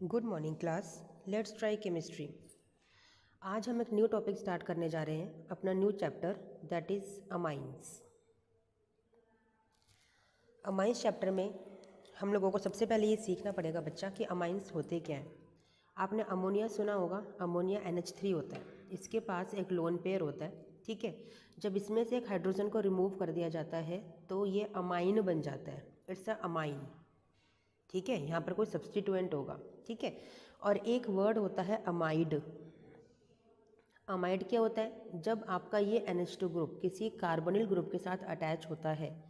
Good morning class. Let's try chemistry. आज हम एक न्यू टॉपिक स्टार्ट करने जा रहे हैं, अपना new chapter, that is amines. Amines chapter में हम लोगों को सबसे पहले ये सीखना पड़ेगा बच्चा कि अमाइंस होते क्या हैं। आपने अमोनिया सुना होगा, अमोनिया NH3 होता है, इसके पास एक लोन पेयर होता है। ठीक है, जब इसमें से एक हाइड्रोजन को रिमूव कर दिया जाता है तो ये अमाइन बन जाता है, इट्स अ अमाइन। ठीक है, यहाँ पर कोई सब्स्टिट्यूएंट होगा। ठीक है, और एक वर्ड होता है अमाइड। अमाइड क्या होता है? जब आपका ये NH2 ग्रुप किसी कार्बोनिल ग्रुप के साथ अटैच होता है,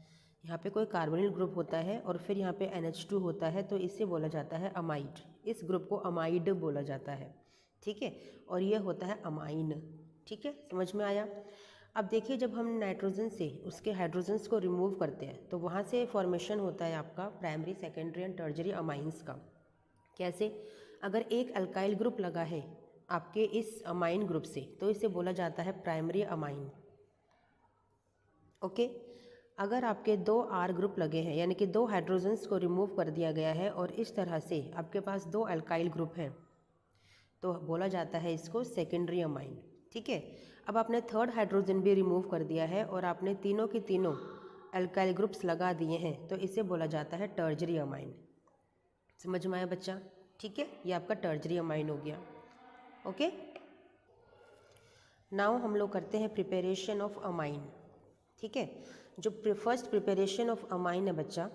यहाँ पे कोई कार्बोनिल ग्रुप होता है और फिर यहाँ पे NH2 होता है, तो इससे बोला जाता है अमाइड। इस ग्रुप को अमाइड बोला जाता है। ठीक है, और ये होता है अमाइन। ठीक है, समझ में आया? अब देखिए, जब हम नाइट्रोजन से उसके हाइड्रोजन्स को रिमूव करते हैं तो वहाँ से फॉर्मेशन होता है आपका primary, secondary and tertiary amines का। कैसे? अगर एक अल्काइल ग्रुप लगा है आपके इस अमाइन ग्रुप से तो इसे बोला जाता है प्राइमरी अमाइन। ओके, अगर आपके दो R ग्रुप लगे हैं, यानी कि दो हाइड्रोजन्स को रिमूव कर दिया गया है और इस तरह से आपके पास दो अल्काइल ग्रुप हैं, तो बोला जाता है इसको सेकेंडरी अमाइन। ठीक है, अब आपने थर्ड हाइड्रोजन भी रिमूव कर दिया है और आपने तीनों की तीनों अल्काइल ग्रुप्स लगा दिए हैं, तो इसे बोला जाता है टर्जरी अमाइन। समझ में आया बच्चा? ठीक है, ये आपका टर्जरी अमाइन हो गया। ओके, नाउ हम लोग करते हैं प्रिपरेशन ऑफ अमाइन। ठीक है, जो फर्स्ट प्रिपरेशन ऑफ अमाइन है बच्चा,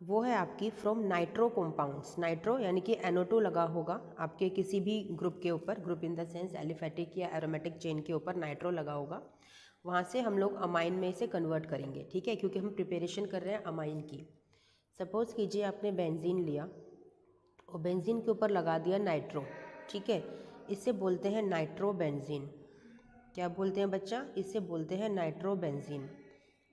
वो है आपकी फ्रॉम नाइट्रो कंपाउंड्स। नाइट्रो यानी कि NO2 लगा होगा आपके किसी भी ग्रुप के ऊपर, group in the sense aliphatic या एरोमेटिक चेन के ऊपर नाइट्रो लगा होगा, वहाँ से हम लोग अमाइन में इसे कन्वर्ट करेंगे। ठीक है, क्योंकि हम प्रिपरेशन कर रहे हैं अमाइन की। सपोज कीजिए आपने बेंजीन लिया और बेंजीन के ऊपर लगा दिया नाइट्रो। ठीक है, इसे बोलते हैं नाइट्रो बेंजीन। क्या बोलते हैं बच्चा? इसे बोलते हैं नाइट्रो बेंजीन।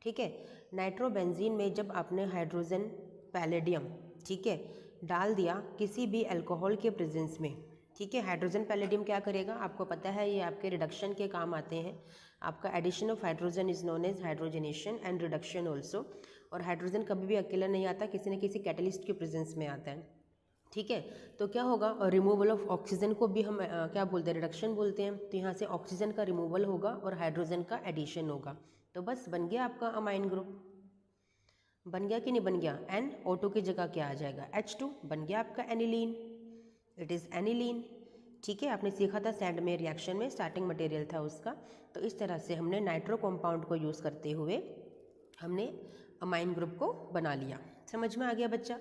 ठीक है, नाइट्रो बेंजीन में जब आपने हाइड्रोजन पैलेडियम, ठीक है, डाल दिया किसी भी अल्कोहल के प्रेजेंस में। ठीक है, हाइड्रोजन पैलेडियम क्या करेगा आपको पता है, ये आपके रिडक्शन के काम आते हैं। आपका addition of hydrogen is known as hydrogenation and reduction also. और हाइड्रोजन कभी भी अकेला नहीं आता, किसी न किसी कैटलिस्ट के प्रेजेंस में आता है। ठीक है, तो क्या होगा, रिमूवल ऑफ ऑक्सीजन को भी हम क्या बोलते हैं, रिडक्शन बोलते हैं। तो यहाँ से ऑक्सीजन का रिमूवल होगा और हाइड्रोजन का एडिशन होगा, तो बस बन गया आपका अमाइन ग्रुप। बन गया कि नहीं बन गया? NO2 की जगह क्या आ जाएगा? H2 बन गया आपका एनिलीन। It is aniline. ठीक है, आपने सीखा था सैंड में रिएक्शन में स्टार्टिंग मटेरियल था उसका। तो इस तरह से हमने नाइट्रो कंपाउंड को यूज़ करते हुए हमने अमाइन ग्रुप को बना लिया। समझ में आ गया बच्चा?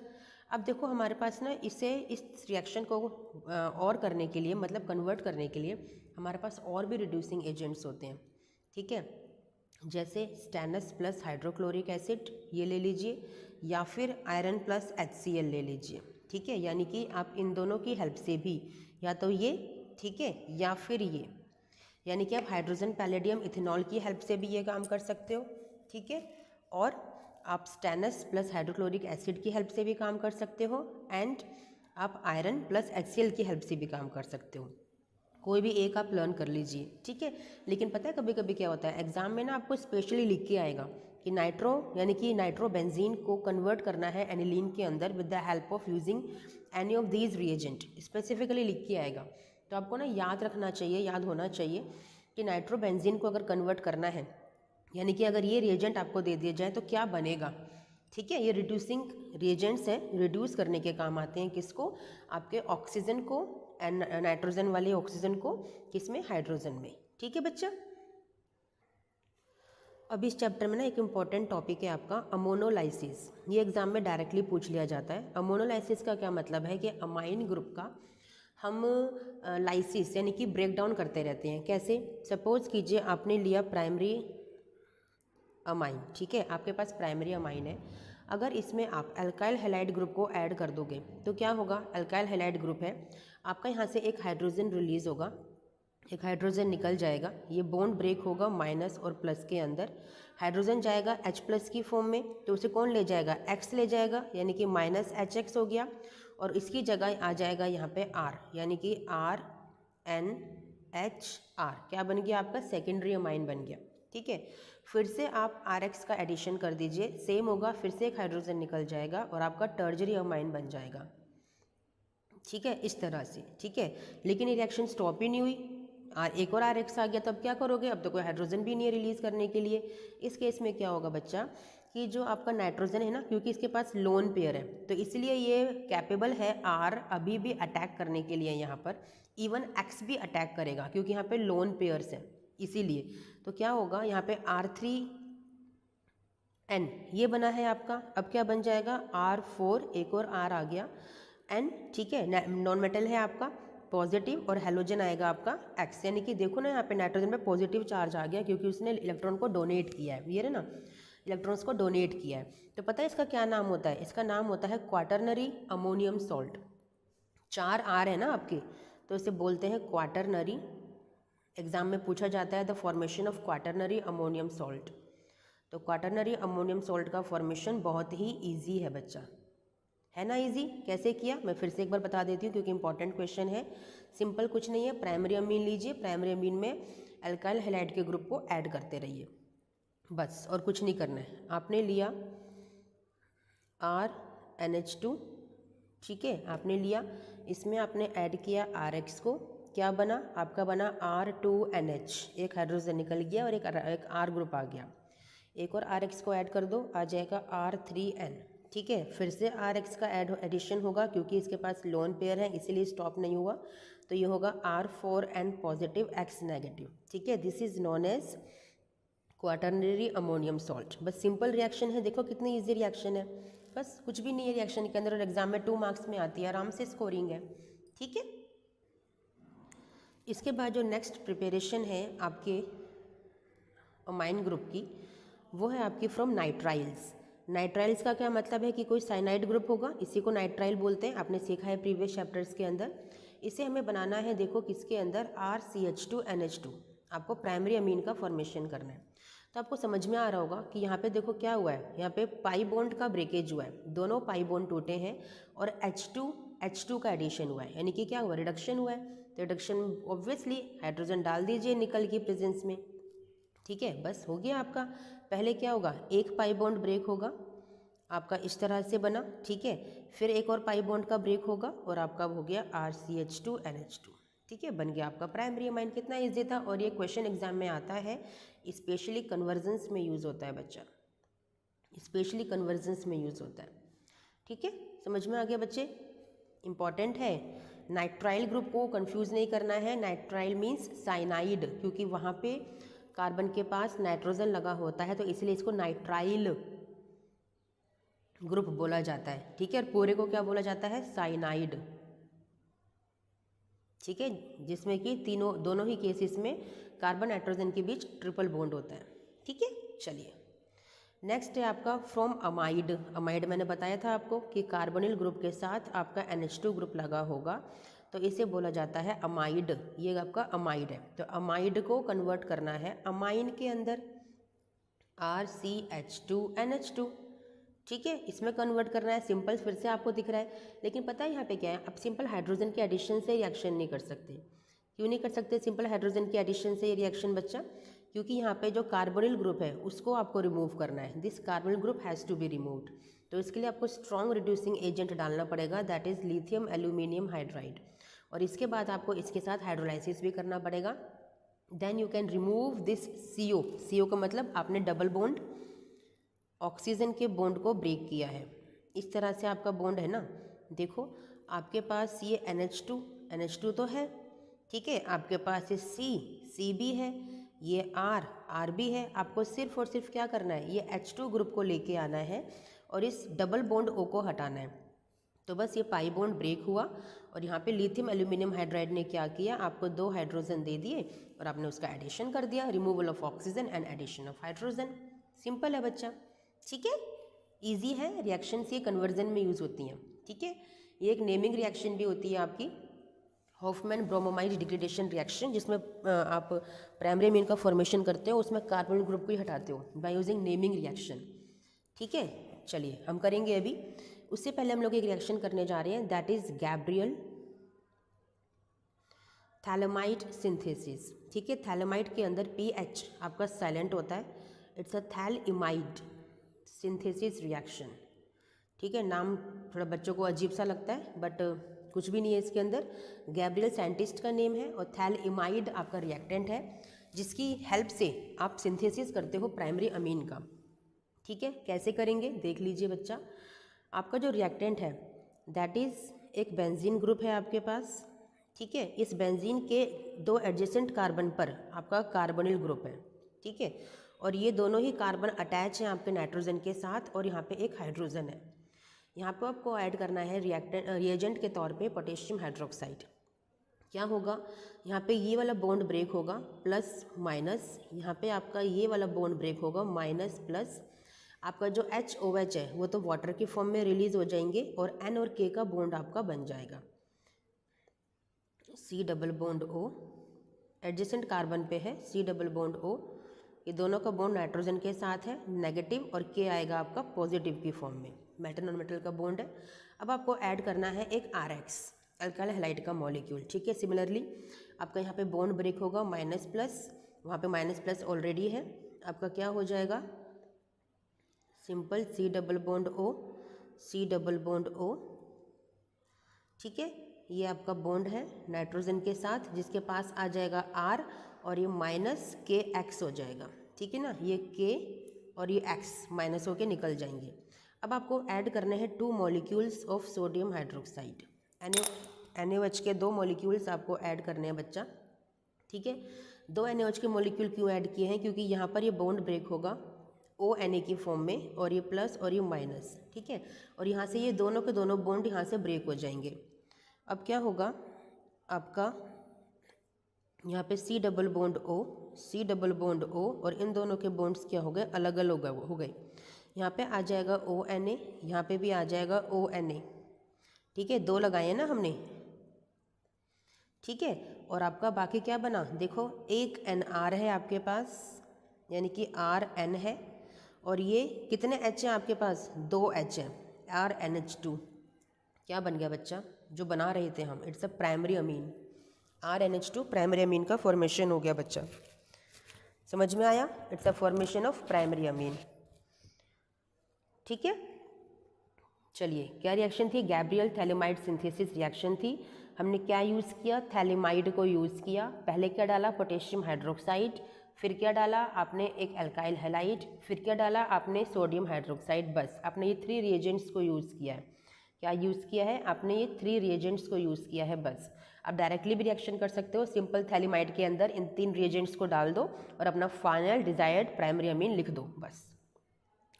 अब देखो हमारे पास ना इसे, इस रिएक्शन को और करने के लिए, मतलब कन्वर्ट करने के लिए हमारे पास और भी रिड्यूसिंग एजेंट्स होते हैं। ठीक है, जैसे स्टेनस प्लस हाइड्रोक्लोरिक एसिड ये ले लीजिए, या फिर आयरन प्लस HCl ले लीजिए। ठीक है, यानी कि आप इन दोनों की हेल्प से भी, या तो ये, ठीक है, या फिर ये, यानी कि आप हाइड्रोजन पैलेडियम इथेनॉल की हेल्प से भी ये काम कर सकते हो। ठीक है, और आप स्टेनस प्लस हाइड्रोक्लोरिक एसिड की हेल्प से भी काम कर सकते हो, एंड आप आयरन प्लस HCl की हेल्प से भी काम कर सकते हो। कोई भी एक आप लर्न कर लीजिए। ठीक है, लेकिन पता है कभी कभी क्या होता है, एग्जाम में ना आपको स्पेशली लिख के आएगा कि नाइट्रो यानी कि नाइट्रो बेंजीन को कन्वर्ट करना है एनिलीन के अंदर with the help of using any of these reagent, specifically लिख के आएगा। तो आपको ना याद रखना चाहिए, याद होना चाहिए कि नाइट्रो बेंजीन को अगर कन्वर्ट करना है, यानी कि अगर ये रिएजेंट आपको दे दिए जाए तो क्या बनेगा। ठीक है, ये रिड्यूसिंग रिएजेंट्स हैं, रिड्यूस करने के काम आते हैं। किसको? आपके ऑक्सीजन को, नाइट्रोजन वाले ऑक्सीजन को, किसमें? हाइड्रोजन में। ठीक है बच्चा? अब इस चैप्टर में ना एक इम्पॉर्टेंट टॉपिक है आपका अमोनोलाइसिस। ये एग्जाम में डायरेक्टली पूछ लिया जाता है। अमोनोलाइसिस का क्या मतलब है कि अमाइन ग्रुप का हम लाइसिस यानी कि ब्रेक डाउन करते रहते हैं। कैसे? सपोज कीजिए आपने लिया प्राइमरी अमाइन। ठीक है, आपके पास प्राइमरी अमाइन है, अगर इसमें आप अल्काइल हैलाइड ग्रुप को ऐड कर दोगे तो क्या होगा? अल्काइल हैलाइड ग्रुप है आपका, यहाँ से एक हाइड्रोजन रिलीज होगा, एक हाइड्रोजन निकल जाएगा, ये बॉन्ड ब्रेक होगा माइनस और प्लस के अंदर, हाइड्रोजन जाएगा H+ की फॉर्म में, तो उसे कौन ले जाएगा? X ले जाएगा, यानी कि -HX हो गया, और इसकी जगह आ जाएगा यहाँ पे R, यानी कि RNHR। क्या बन गया आपका? सेकेंडरी अमाइन बन गया। ठीक है, फिर से आप RX का एडिशन कर दीजिए, सेम होगा, फिर से एक हाइड्रोजन निकल जाएगा और आपका टर्जरी अमाइन बन जाएगा। ठीक है, इस तरह से। ठीक है, लेकिन ये रिएक्शन स्टॉप ही नहीं हुई और एक और RX आ गया, तब क्या करोगे? अब तो कोई हाइड्रोजन भी नहीं है रिलीज करने के लिए। इस केस में क्या होगा बच्चा कि जो आपका नाइट्रोजन है ना, क्योंकि इसके पास लोन पेयर है तो इसलिए ये कैपेबल है R अभी भी अटैक करने के लिए यहाँ पर, इवन X भी अटैक करेगा क्योंकि यहाँ पे लोन पेयर्स है इसीलिए। तो क्या होगा यहाँ पे R3N ये बना है आपका, अब क्या बन जाएगा R4, एक और R आ गया N। ठीक है, नॉन मेटल है आपका पॉजिटिव और हेलोजन आएगा आपका X, यानी कि देखो ना यहाँ पे नाइट्रोजन पे पॉजिटिव चार्ज आ गया क्योंकि उसने इलेक्ट्रॉन को डोनेट किया है, ये है ना, इलेक्ट्रॉन्स को डोनेट किया है। तो पता है इसका क्या नाम होता है? इसका नाम होता है क्वाटरनरी अमोनियम सॉल्ट। 4 R है ना आपके, तो इसे बोलते हैं क्वाटरनरी। एग्जाम में पूछा जाता है the formation of quaternary ammonium salt. तो क्वाटरनरी अमोनियम सॉल्ट का फॉर्मेशन बहुत ही ईजी है बच्चा, है ना इजी। कैसे किया मैं फिर से एक बार बता देती हूँ क्योंकि इंपॉर्टेंट क्वेश्चन है। सिंपल कुछ नहीं है, प्राइमरी अमीन लीजिए, प्राइमरी अमीन में अल्काइल हैलाइड के ग्रुप को ऐड करते रहिए बस, और कुछ नहीं करना है। आपने लिया RNH2, ठीक है, आपने लिया, इसमें आपने ऐड किया RX को, क्या बना आपका? बना R2NH, एक हाइड्रोजन निकल गया और एक R ग्रुप आ गया। एक और RX को ऐड कर दो, आ जाएगा R3N। ठीक है, फिर से RX का एडिशन होगा क्योंकि इसके पास लोन पेयर है इसीलिए स्टॉप नहीं हुआ, तो ये होगा R4N पॉजिटिव X नेगेटिव। ठीक है, this is known as quaternary ammonium salt. बस सिंपल रिएक्शन है, देखो कितनी इजी रिएक्शन है, बस कुछ भी नहीं है रिएक्शन के अंदर और एग्जाम में 2 मार्क्स में आती है, आराम से स्कोरिंग है। ठीक है, इसके बाद जो नेक्स्ट प्रिपरेशन है आपके अमाइन ग्रुप की, वो है आपकी फ्रॉम नाइट्राइल्स। नाइट्राइल्स का क्या मतलब है कि कोई साइनाइड ग्रुप होगा, इसी को नाइट्राइल बोलते हैं, आपने सीखा है प्रीवियस चैप्टर्स के अंदर। इसे हमें बनाना है, देखो किसके अंदर, RCH2NH2, आपको प्राइमरी अमीन का फॉर्मेशन करना है। तो आपको समझ में आ रहा होगा कि यहाँ पे देखो क्या हुआ है, यहाँ पे पाई बॉन्ड का ब्रेकेज हुआ है, दोनों पाई बॉन्ड टूटे हैं और H2 का एडिशन हुआ है, यानी कि क्या हुआ, रिडक्शन हुआ है। तो रिडक्शन ऑब्वियसली हाइड्रोजन डाल दीजिए निकल की प्रेजेंस में। ठीक है, बस हो गया आपका। पहले क्या होगा, एक पाई बॉन्ड ब्रेक होगा आपका, इस तरह से बना। ठीक है, फिर एक और पाई बॉन्ड का ब्रेक होगा और आपका हो गया RCH2NH2। ठीक है, बन गया आपका प्राइमरी अमाइन। कितना इजी था, और ये क्वेश्चन एग्जाम में आता है, स्पेशली कन्वर्जेंस में यूज़ होता है बच्चा, स्पेशली कन्वर्जेंस में यूज़ होता है। ठीक है, समझ में आ गया बच्चे, इंपॉर्टेंट है। नाइट्राइल ग्रुप को कंफ्यूज नहीं करना है, नाइट्राइल मीन्स साइनाइड, क्योंकि वहाँ पे कार्बन के पास नाइट्रोजन लगा होता है तो इसलिए इसको नाइट्राइल ग्रुप बोला जाता है। ठीक है, और पूरे को क्या बोला जाता है, साइनाइड। ठीक है, जिसमें कि दोनों ही केसेस में कार्बन नाइट्रोजन के बीच ट्रिपल बॉन्ड होता है। ठीक है, चलिए नेक्स्ट है आपका फ्रॉम अमाइड। अमाइड मैंने बताया था आपको कि कार्बोनिल ग्रुप के साथ आपका NH2 ग्रुप लगा होगा तो इसे बोला जाता है अमाइड। ये आपका अमाइड है, तो अमाइड को कन्वर्ट करना है अमाइन के अंदर, RCH2NH2। ठीक है, इसमें कन्वर्ट करना है, सिंपल फिर से आपको दिख रहा है। लेकिन पता है यहाँ पे क्या है, आप सिंपल हाइड्रोजन के एडिशन से रिएक्शन नहीं कर सकते। क्यों नहीं कर सकते सिंपल हाइड्रोजन के एडिशन से ये रिएक्शन बच्चा? क्योंकि यहाँ पे जो कार्बोनिल ग्रुप है उसको आपको रिमूव करना है, this carbonyl group has to be removed. तो इसके लिए आपको स्ट्रॉन्ग रिड्यूसिंग एजेंट डालना पड़ेगा, that is lithium aluminium hydride, और इसके बाद आपको इसके साथ हाइड्रोलाइसिस भी करना पड़ेगा। Then you can remove this CO। CO का मतलब आपने डबल बॉन्ड ऑक्सीजन के बॉन्ड को ब्रेक किया है, इस तरह से आपका बॉन्ड है ना। देखो आपके पास ये NH2 तो है, ठीक है, आपके पास ये C भी है, ये R भी है। आपको सिर्फ और सिर्फ क्या करना है, ये H2 ग्रुप को लेके आना है और इस डबल बॉन्ड O को हटाना है। तो बस ये पाई बॉन्ड ब्रेक हुआ और यहाँ पे लिथियम एल्यूमिनियम हाइड्राइड ने क्या किया, आपको 2 हाइड्रोजन दे दिए और आपने उसका एडिशन कर दिया, removal of oxygen and addition of hydrogen. Simple है बच्चा, ठीक है, इजी है। रिएक्शंस ये कन्वर्जन में यूज़ होती हैं। ठीक है, ये एक नेमिंग रिएक्शन भी होती है आपकी, हॉफमैन ब्रोमोमाइड डिग्रेडेशन रिएक्शन, जिसमें आप प्राइमरी अमीन का फॉर्मेशन करते हो, उसमें कार्बोनिल ग्रुप को ही हटाते हो बाय यूजिंग नेमिंग रिएक्शन। ठीक है, चलिए हम करेंगे अभी। उससे पहले हम लोग एक रिएक्शन करने जा रहे हैं, that is Gabriel phthalimide synthesis. ठीक है, थैलेमाइड के अंदर PH आपका साइलेंट होता है, इट्स अ थैलइमाइड सिंथेसिस रिएक्शन। ठीक है, नाम थोड़ा बच्चों को अजीब सा लगता है बट कुछ भी नहीं है इसके अंदर। गैब्रियल साइंटिस्ट का नेम है और थैलेमाइड आपका रिएक्टेंट है जिसकी हेल्प से आप सिंथेसिस करते हो प्राइमरी अमीन का। ठीक है, कैसे करेंगे देख लीजिए बच्चा। आपका जो रिएक्टेंट है दैट इज़ एक बेंजीन ग्रुप है आपके पास। ठीक है, इस बेंजीन के 2 एडजेसेंट कार्बन पर आपका कार्बोनिल ग्रुप है। ठीक है, और ये दोनों ही कार्बन अटैच हैं आपके नाइट्रोजन के साथ और यहाँ पे एक हाइड्रोजन है। यहाँ पे आपको ऐड करना है रिएजेंट के तौर पे पोटेशियम हाइड्रोक्साइड। क्या होगा, यहाँ पे ये वाला बॉन्ड ब्रेक होगा प्लस माइनस, यहाँ पे आपका ये वाला बॉन्ड ब्रेक होगा माइनस प्लस। आपका जो HOH है वो तो वाटर के फॉर्म में रिलीज हो जाएंगे और N और K का बॉन्ड आपका बन जाएगा। C double bond O adjacent carbon पे है, C डबल बॉन्ड O, ये दोनों का बॉन्ड नाइट्रोजन के साथ है नेगेटिव और K आएगा आपका पॉजिटिव की फॉर्म में, मेटल नॉन मेटल का बॉन्ड है। अब आपको ऐड करना है एक RX अल्काइल हैलाइड का मॉलिक्यूल। ठीक है, सिमिलरली आपका यहाँ पे बॉन्ड ब्रेक होगा माइनस प्लस, वहाँ पे माइनस प्लस ऑलरेडी है, आपका क्या हो जाएगा simple C double bond O, C double bond O। ठीक है, ये आपका बॉन्ड है नाइट्रोजन के साथ जिसके पास आ जाएगा R और ये माइनस KX हो जाएगा। ठीक है ना, ये K और ये X माइनस होके निकल जाएंगे। अब आपको ऐड करने हैं 2 molecules of sodium hydroxide. NaOH के 2 मॉलिक्यूल्स आपको ऐड करने हैं बच्चा। ठीक है, 2 NaOH के मॉलिक्यूल क्यों ऐड किए हैं, क्योंकि यहाँ पर ये बॉन्ड ब्रेक होगा ONA की फॉर्म में और ये प्लस और ये माइनस। ठीक है, और यहाँ से ये दोनों के दोनों बॉन्ड यहाँ से ब्रेक हो जाएंगे। अब क्या होगा आपका यहाँ पे C double bond O, C double bond O और इन दोनों के बॉन्ड्स क्या हो गए अलग अलग हो गए। यहाँ पे आ जाएगा ONA, यहाँ पे भी आ जाएगा ONA। ठीक है, 2 लगाए ना हमने। ठीक है, और आपका बाकी क्या बना देखो, एक NR है आपके पास यानी कि RN है और ये कितने H हैं आपके पास 2 H हैं RNH2। क्या बन गया बच्चा जो बना रहे थे हम, it's a primary amine. RNH2 primary amine का फॉर्मेशन हो गया बच्चा, समझ में आया, it's a formation of primary amine. ठीक है, चलिए क्या रिएक्शन थी, गैब्रियल थैलेमाइड सिंथेसिस रिएक्शन थी। हमने क्या यूज़ किया, थैलेमाइड को यूज़ किया। पहले क्या डाला पोटेशियम हाइड्रोक्साइड, फिर क्या डाला आपने एक अल्काइल हैलाइड, फिर क्या डाला आपने सोडियम हाइड्रोक्साइड। बस आपने ये 3 रिएजेंट्स को यूज़ किया है। क्या यूज़ किया है आपने, ये 3 रिएजेंट्स को यूज़ किया है बस। आप डायरेक्टली भी रिएक्शन कर सकते हो, सिंपल थैलेमाइड के अंदर इन 3 रिएजेंट्स को डाल दो और अपना फाइनल डिजायर्ड प्राइमरी अमीन लिख दो बस,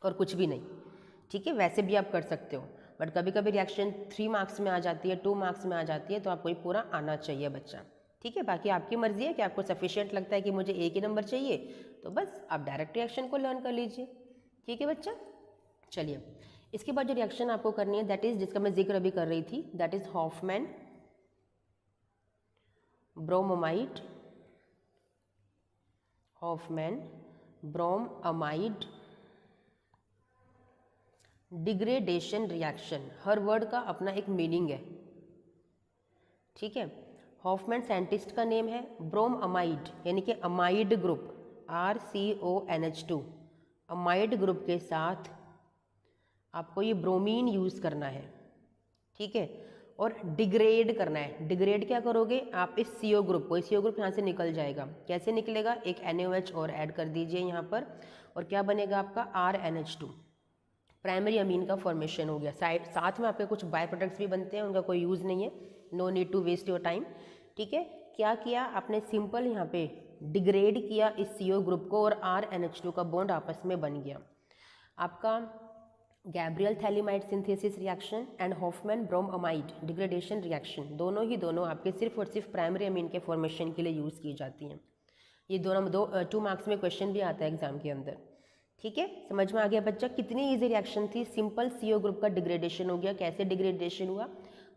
और कुछ भी नहीं। ठीक है, वैसे भी आप कर सकते हो, बट कभी कभी रिएक्शन 3 मार्क्स में आ जाती है, 2 मार्क्स में आ जाती है, तो आपको ये पूरा आना चाहिए बच्चा। ठीक है, बाकी आपकी मर्जी है कि आपको सफिशिएंट लगता है कि मुझे एक ही नंबर चाहिए तो बस आप डायरेक्ट रिएक्शन को लर्न कर लीजिए। ठीक है बच्चा, चलिए इसके बाद जो रिएक्शन आपको करनी है दैट इज, जिसका मैं जिक्र अभी कर रही थी, that is Hofmann bromamide, Hofmann bromamide degradation reaction. हर वर्ड का अपना एक मीनिंग है। ठीक है, हॉफमैन साइंटिस्ट का नेम है, ब्रोमअमाइड यानी कि amide group RCONH2, amide group के साथ आपको ये ब्रोमीन यूज़ करना है। ठीक है, और डिग्रेड करना है। डिग्रेड क्या करोगे आप, इस CO ग्रुप को, CO ग्रुप यहाँ से निकल जाएगा। कैसे निकलेगा, एक NaOH और ऐड कर दीजिए यहाँ पर और क्या बनेगा आपका RNH2, प्राइमरी अमीन का फॉर्मेशन हो गया। साथ में आपके कुछ बाय प्रोडक्ट्स भी बनते हैं, उनका कोई यूज़ नहीं है, no need to waste your time. ठीक है, क्या किया आपने, सिंपल यहाँ पे डिग्रेड किया इस CO ग्रुप को और RNH2 का बॉन्ड आपस में बन गया। आपका Gabriel phthalimide synthesis reaction and Hofmann bromamide degradation reaction, दोनों आपके सिर्फ और सिर्फ प्राइमरी अमीन के फॉर्मेशन के लिए यूज़ की जाती हैं। ये दोनों 2 मार्क्स में क्वेश्चन भी आता है एग्जाम के अंदर। ठीक है, समझ में आ गया बच्चा, कितनी इजी रिएक्शन थी, सिंपल CO ग्रुप का डिग्रेडेशन हो गया। कैसे डिग्रेडेशन हुआ,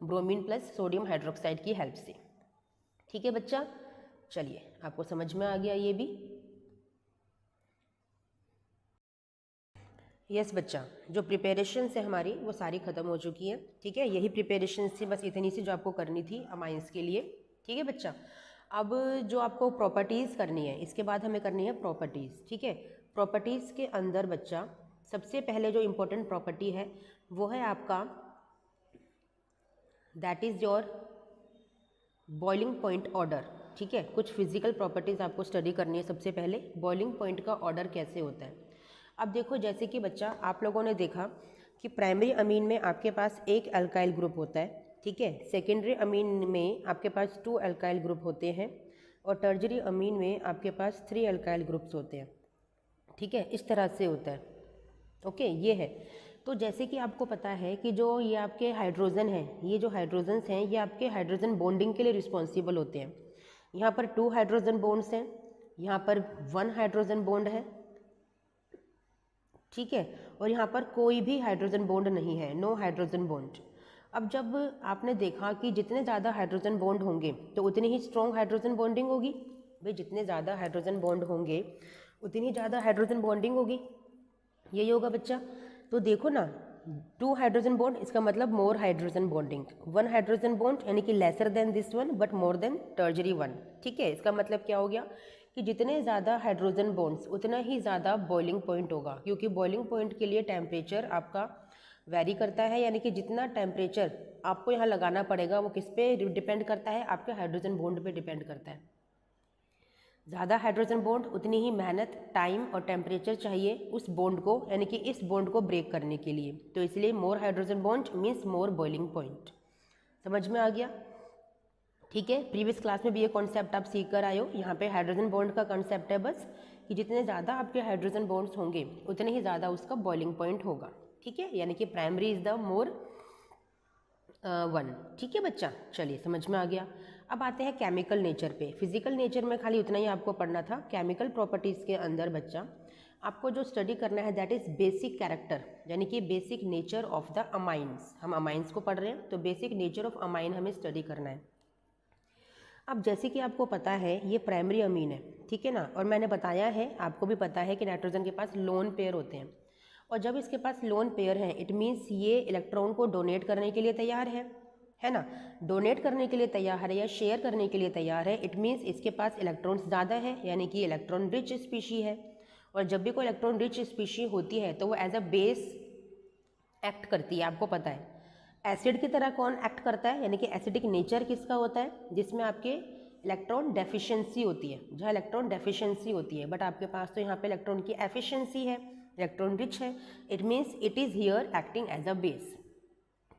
ब्रोमीन प्लस सोडियम हाइड्रोक्साइड की हेल्प से। ठीक है बच्चा, चलिए आपको समझ में आ गया ये भी। यस बच्चा, जो प्रिपरेशन है हमारी वो सारी ख़त्म हो चुकी है। ठीक है, यही प्रिपरेशन थी, बस इतनी सी जो आपको करनी थी अमाइंस के लिए। ठीक है बच्चा, अब जो आपको प्रॉपर्टीज़ करनी है, इसके बाद हमें करनी है प्रॉपर्टीज़। ठीक है, प्रॉपर्टीज़ के अंदर बच्चा सबसे पहले जो इम्पोर्टेंट प्रॉपर्टी है वो है आपका that is your boiling point order. ठीक है, कुछ फिजिकल प्रॉपर्टीज़ आपको स्टडी करनी है। सबसे पहले बॉइलिंग पॉइंट का ऑर्डर कैसे होता है। अब देखो, जैसे कि बच्चा आप लोगों ने देखा कि प्राइमरी अमीन में आपके पास एक अल्काइल ग्रुप होता है। ठीक है, सेकेंडरी अमीन में आपके पास 2 अल्काइल ग्रुप होते हैं और टर्जरी अमीन में आपके पास 3 अल्काइल ग्रुप्स होते हैं। ठीक है, इस तरह से होता है। ओके, ये है। तो जैसे कि आपको पता है कि जो ये आपके हाइड्रोजन हैं, ये जो हाइड्रोजन्स हैं ये आपके हाइड्रोजन बॉन्डिंग के लिए रिस्पॉन्सिबल होते हैं। यहाँ पर 2 हाइड्रोजन बॉन्ड्स हैं, यहाँ पर 1 हाइड्रोजन बॉन्ड है। ठीक है, और यहाँ पर कोई भी हाइड्रोजन बॉन्ड नहीं है, नो हाइड्रोजन बॉन्ड। अब जब आपने देखा कि जितने ज़्यादा हाइड्रोजन बॉन्ड होंगे तो उतनी ही स्ट्रॉन्ग हाइड्रोजन बॉन्डिंग होगी। भाई, जितने ज़्यादा हाइड्रोजन बॉन्ड होंगे उतनी ज़्यादा हाइड्रोजन बॉन्डिंग होगी, यही होगा बच्चा। तो देखो ना, 2 हाइड्रोजन बॉन्ड इसका मतलब more hydrogen bonding, 1 hydrogen bond यानी कि lesser than this one but more than टर्जरी 1। ठीक है, इसका मतलब क्या हो गया कि जितने ज़्यादा हाइड्रोजन बॉन्ड्स उतना ही ज़्यादा बॉइलिंग पॉइंट होगा, क्योंकि बॉइलिंग पॉइंट के लिए टेम्परेचर आपका वैरी करता है, यानी कि जितना टेम्परेचर आपको यहाँ लगाना पड़ेगा वो किस पे डिपेंड करता है, आपके हाइड्रोजन बॉन्ड पे डिपेंड करता है। ज़्यादा हाइड्रोजन बॉन्ड उतनी ही मेहनत, टाइम और टेम्परेचर चाहिए उस बॉन्ड को, यानी कि इस बॉन्ड को ब्रेक करने के लिए। तो इसलिए more hydrogen bond means more boiling point. समझ में आ गया। ठीक है, प्रीवियस क्लास में भी ये कॉन्सेप्ट आप सीख कर आए हो। यहाँ पे हाइड्रोजन बॉन्ड का कॉन्सेप्ट है बस कि जितने ज़्यादा आपके हाइड्रोजन बॉन्ड्स होंगे उतने ही ज़्यादा उसका बॉइलिंग पॉइंट होगा। ठीक है, यानी कि प्राइमरी इज़ द मोर 1। ठीक है बच्चा, चलिए समझ में आ गया। अब आते हैं केमिकल नेचर पे। फिजिकल नेचर में खाली उतना ही आपको पढ़ना था। केमिकल प्रॉपर्टीज़ के अंदर बच्चा आपको जो स्टडी करना है दैट इज़ बेसिक कैरेक्टर, यानी कि basic nature of the amines. हम अमाइंस को पढ़ रहे हैं तो बेसिक नेचर ऑफ अमाइन हमें स्टडी करना है। अब जैसे कि आपको पता है ये प्राइमरी अमीन है, ठीक है ना, और मैंने बताया है, आपको भी पता है कि नाइट्रोजन के पास लोन पेयर होते हैं, और जब इसके पास लोन पेयर है इट मीन्स ये इलेक्ट्रॉन को डोनेट करने के लिए तैयार है ना। डोनेट करने के लिए तैयार है या शेयर करने के लिए तैयार है, इट मीन्स इसके पास इलेक्ट्रॉन्स ज़्यादा है, यानी कि इलेक्ट्रॉन रिच स्पीशी है। और जब भी कोई इलेक्ट्रॉन रिच स्पीशी होती है तो वो एज अ बेस एक्ट करती है। आपको पता है एसिड की तरह कौन एक्ट करता है, यानी कि एसिडिक नेचर किसका होता है, जिसमें आपके इलेक्ट्रॉन डेफिशिएंसी होती है, जहाँ इलेक्ट्रॉन डेफिशिएंसी होती है। बट आपके पास तो यहाँ पे इलेक्ट्रॉन की एफिशिएंसी है, इलेक्ट्रॉन रिच है, it means it is here acting as a base.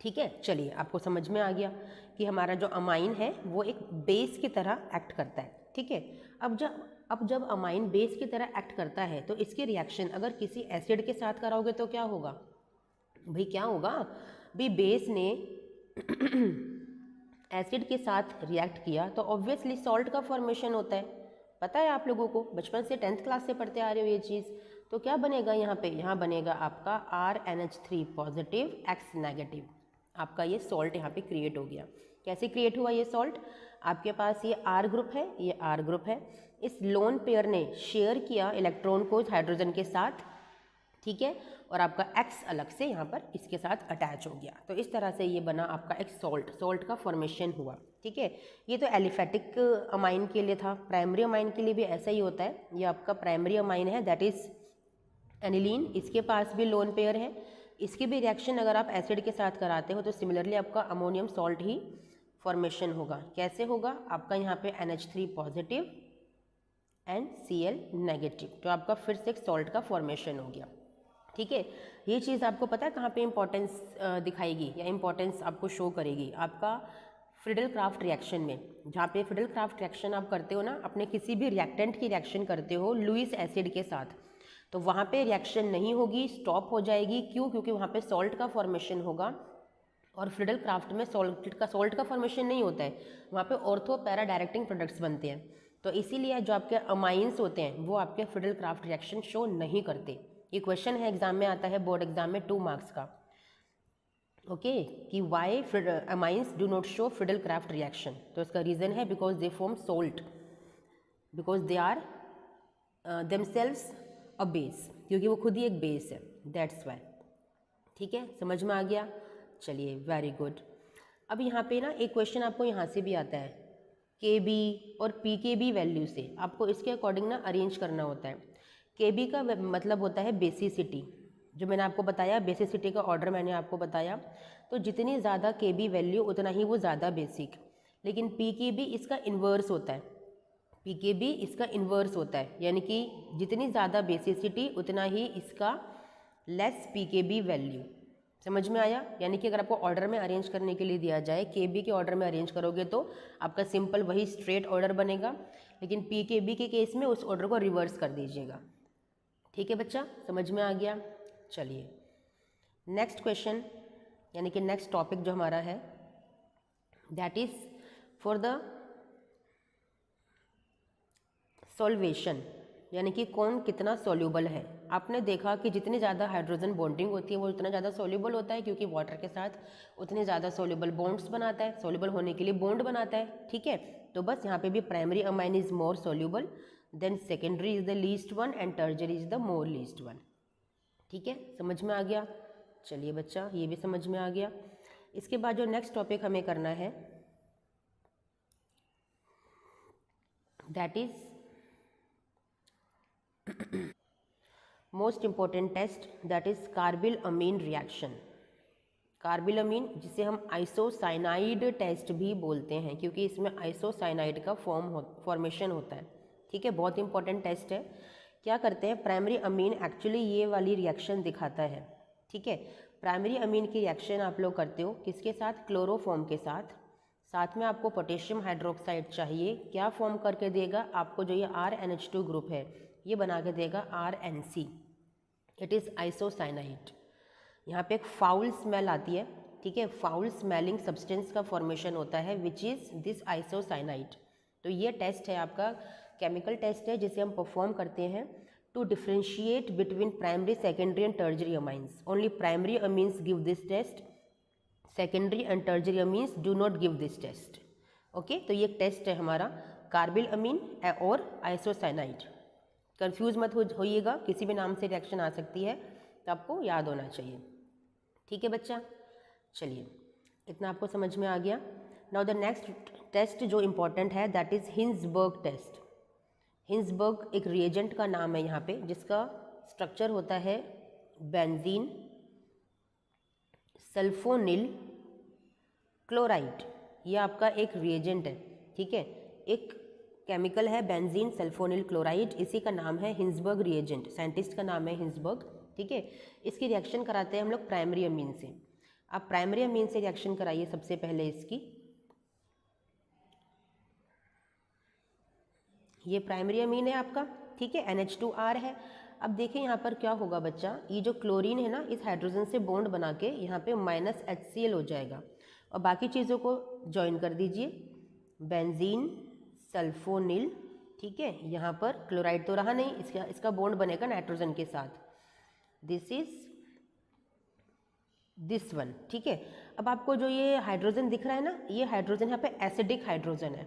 ठीक है, चलिए आपको समझ में आ गया कि हमारा जो अमाइन है वो एक बेस की तरह एक्ट करता है। ठीक है, अब जब अमाइन बेस की तरह एक्ट करता है तो इसकी रिएक्शन अगर किसी एसिड के साथ कराओगे तो क्या होगा भाई, क्या होगा भाई, बेस ने एसिड के साथ रिएक्ट किया तो ऑब्वियसली सॉल्ट का फॉर्मेशन होता है। पता है आप लोगों को, बचपन से 10th क्लास से पढ़ते आ रहे हो ये चीज़। तो क्या बनेगा यहाँ पे, यहाँ बनेगा आपका RNH3 पॉजिटिव X नेगेटिव। आपका ये सॉल्ट यहाँ पे क्रिएट हो गया। कैसे क्रिएट हुआ ये सॉल्ट, आपके पास ये R ग्रुप है, ये R ग्रुप है, इस लोन पेयर ने शेयर किया इलेक्ट्रॉन को हाइड्रोजन के साथ, ठीक है, और आपका X अलग से यहाँ पर इसके साथ अटैच हो गया। तो इस तरह से ये बना आपका एक सॉल्ट का फॉर्मेशन हुआ। ठीक है, ये तो एलिफेटिक अमाइन के लिए था, प्राइमरी अमाइन के लिए भी ऐसा ही होता है। ये आपका प्राइमरी अमाइन है दैट इज़ एनिलीन, इसके पास भी लोन पेयर है, इसकी भी रिएक्शन अगर आप एसिड के साथ कराते हो तो सिमिलरली आपका अमोनियम सॉल्ट ही फॉर्मेशन होगा। कैसे होगा, आपका यहाँ पे NH3 positive and Cl negative, तो आपका फिर से एक सॉल्ट का फॉर्मेशन हो गया। ठीक है, ये चीज़ आपको पता है कहाँ पे इंपॉर्टेंस दिखाएगी या इंपॉर्टेंस आपको शो करेगी, आपका फ्रिडल क्राफ्ट रिएक्शन में। जहाँ पे फ्रिडल क्राफ्ट रिएक्शन आप करते हो ना, अपने किसी भी रिएक्टेंट की रिएक्शन करते हो लुईस एसिड के साथ, तो वहाँ पे रिएक्शन नहीं होगी, स्टॉप हो जाएगी। क्यों, क्योंकि वहाँ पे सॉल्ट का फॉर्मेशन होगा, और फ्रिडल क्राफ्ट में सॉल्ट का फॉर्मेशन नहीं होता है, वहाँ पे ऑर्थो पैरा डायरेक्टिंग प्रोडक्ट्स बनते हैं। तो इसीलिए जो आपके अमाइंस होते हैं वो आपके फ्रिडल क्राफ्ट रिएक्शन शो नहीं करते। ये क्वेश्चन है, एग्जाम में आता है, बोर्ड एग्जाम में 2 मार्क्स का। ओके, कि why amines do not show Friedel Crafts reaction, तो इसका रीज़न है because they form salt, because they are themselves a base, क्योंकि वो खुद ही एक बेस है, दैट्स वाई। ठीक है, समझ में आ गया। चलिए, वेरी गुड। अब यहाँ पे ना एक क्वेश्चन आपको यहाँ से भी आता है, Kb और Pkb वैल्यू से आपको इसके अकॉर्डिंग ना अरेंज करना होता है। Kb का मतलब होता है बेसिसिटी, जो मैंने आपको बताया बेसिसिटी का ऑर्डर मैंने आपको बताया, तो जितनी ज़्यादा Kb वैल्यू उतना ही वो ज़्यादा बेसिक। लेकिन Pkb इसका इन्वर्स होता है, Pkb इसका इन्वर्स होता है, यानी कि जितनी ज़्यादा बेसिसिटी उतना ही इसका लेस Pkb वैल्यू। समझ में आया? यानी कि अगर आपको ऑर्डर में अरेंज करने के लिए दिया जाए, Kb के ऑर्डर में अरेंज करोगे तो आपका सिंपल वही स्ट्रेट ऑर्डर बनेगा, लेकिन Pkb के केस में उस ऑर्डर को रिवर्स कर दीजिएगा। ठीक है बच्चा, समझ में आ गया? चलिए नेक्स्ट क्वेश्चन, यानी कि नेक्स्ट टॉपिक जो हमारा है that is for the solvation, यानी कि कौन कितना सॉल्यूबल है। आपने देखा कि जितनी ज़्यादा हाइड्रोजन बॉन्डिंग होती है वो उतना ज़्यादा सॉल्यूबल होता है, क्योंकि वाटर के साथ उतने ज़्यादा सॉल्यूबल बॉन्ड्स बनाता है, सॉल्यूबल होने के लिए बॉन्ड बनाता है। ठीक है, तो बस यहाँ पे भी primary amine is more soluble than secondary is the least one and tertiary is the more least one. ठीक है, समझ में आ गया? चलिए बच्चा, ये भी समझ में आ गया। इसके बाद जो नेक्स्ट टॉपिक हमें करना है that is most important test that is carbylamine reaction. Carbylamine जिसे हम आइसोसाइनाइड टेस्ट भी बोलते हैं, क्योंकि इसमें आइसोसाइनाइड का फॉर्मेशन होता है। ठीक है, बहुत इंपॉर्टेंट टेस्ट है। क्या करते हैं, प्राइमरी अमीन एक्चुअली ये वाली रिएक्शन दिखाता है। ठीक है, प्राइमरी अमीन की रिएक्शन आप लोग करते हो किसके साथ? क्लोरोफॉर्म के साथ। साथ में आपको पोटेशियम हाइड्रोक्साइड चाहिए, क्या फॉर्म करके देगा आपको? जो ये RNH2 ग्रुप है ये बना के देगा RNC, इट इज़ आइसोसाइनाइड। यहाँ पे एक फाउल स्मेल आती है। ठीक है, फाउल स्मेलिंग सब्सटेंस का फॉर्मेशन होता है विच इज़ दिस आइसोसाइनाइड। तो ये टेस्ट है आपका, केमिकल टेस्ट है जिसे हम परफॉर्म करते हैं to differentiate between primary, secondary and tertiary amines. Only primary amines give this test, secondary and tertiary amines do not give this test. Okay, तो ये टेस्ट है हमारा कार्बिल अमीन और आइसोसाइनाइड। कंफ्यूज मत होइएगा, किसी भी नाम से रिएक्शन आ सकती है, तो आपको याद होना चाहिए। ठीक है बच्चा, चलिए इतना आपको समझ में आ गया। नाउ द नेक्स्ट टेस्ट जो इम्पॉर्टेंट है that is Hinsberg test. Hinsberg एक रिएजेंट का नाम है यहाँ पे, जिसका स्ट्रक्चर होता है बेंजीन सल्फोनिल क्लोराइड। ये आपका एक रिएजेंट है। ठीक है, एक केमिकल है बेंजीन सल्फोनिल क्लोराइड, इसी का नाम है हिंसबर्ग रिएजेंट, साइंटिस्ट का नाम है हिंसबर्ग। ठीक है, इसकी रिएक्शन कराते हैं हम लोग प्राइमरी अमीन से। आप प्राइमरी अमीन से रिएक्शन कराइए सबसे पहले इसकी। ये प्राइमरी अमीन है आपका। ठीक है, NH2R है। अब देखिए यहाँ पर क्या होगा बच्चा, ये जो क्लोरीन है ना, इस हाइड्रोजन से बॉन्ड बना के यहाँ पे -HCl हो जाएगा, और बाकी चीज़ों को ज्वाइन कर दीजिए, बेंजीन सल्फोनिल। ठीक है, यहाँ पर क्लोराइड तो रहा नहीं, इसका बॉन्ड बनेगा नाइट्रोजन के साथ, दिस इज दिस वन। ठीक है, अब आपको जो ये हाइड्रोजन दिख रहा है ना, ये हाइड्रोजन यहाँ पे एसिडिक हाइड्रोजन है।